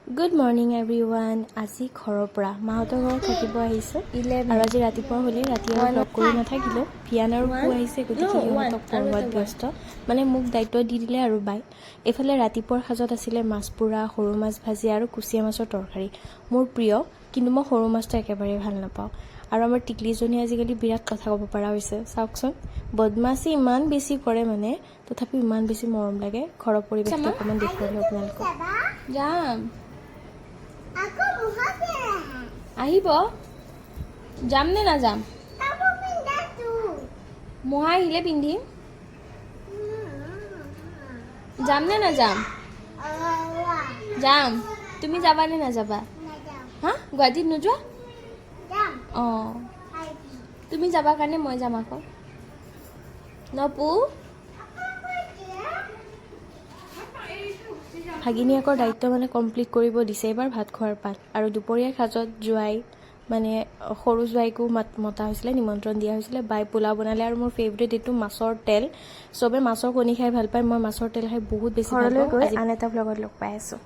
Good morning everyone. আজি ঘৰৰ পৰা মাহঁতৰ ঘৰত থাকিব আহিছোঁ আৰু আজি ৰাতিপুৱা হ'লে ৰাতি আৰু লগ কৰি নাথাকিলোঁ। ভিয়ান আৰু পু আহিছে, গতিকে সিহঁতক পঢ়োৱাত ব্যস্ত। মানে মোক দায়িত্ব দি দিলে আৰু বাই। এইফালে ৰাতিপুৱাৰ সাজত আছিলে মাছ পোৰা, সৰু মাছ ভাজি আৰু কুচিয়া মাছৰ তৰকাৰী। মোৰ প্ৰিয়, কিন্তু মই সৰু মাছটো একেবাৰেই ভাল নাপাওঁ। আৰু আমাৰ টিকলিজনী আজিকালি বিৰাট কথা ক'ব পৰা হৈছে। চাওকচোন, বদমাচি ইমান বেছি কৰে মানে, তথাপিও ইমান বেছি মৰম লাগে। ঘৰৰ পৰিৱেশটো অকণমান দেখুৱালোঁ আপোনালোকক। যাম আহিব, যাম নে নাযাম? মহা আহিলে পিন্ধিম। যাম নে নাযাম? যাম। তুমি যাবা নে নাযাবা? হা, গুৱাহাটীত নোযোৱা? অঁ, তুমি যাবা কাৰণে মই যাম আকৌ। নপু ভাগিনীয়েকৰ দায়িত্ব মানে কমপ্লিট কৰিব দিছে এইবাৰ ভাত খোৱাৰ পাত। আৰু দুপৰীয়াৰ সাজত জোৱাই মানে সৰু জোৱাইকো মতা হৈছিলে, নিমন্ত্ৰণ দিয়া হৈছিলে। বাই পোলাও বনালে আৰু মোৰ ফেভৰেট এইটো মাছৰ তেল। চবে মাছৰ কণী খাই ভাল পায়, মই মাছৰ তেল খাই বহুত বেছি ভাল পাওঁ। আন এটা ব্লগত লগ পাই আছোঁ।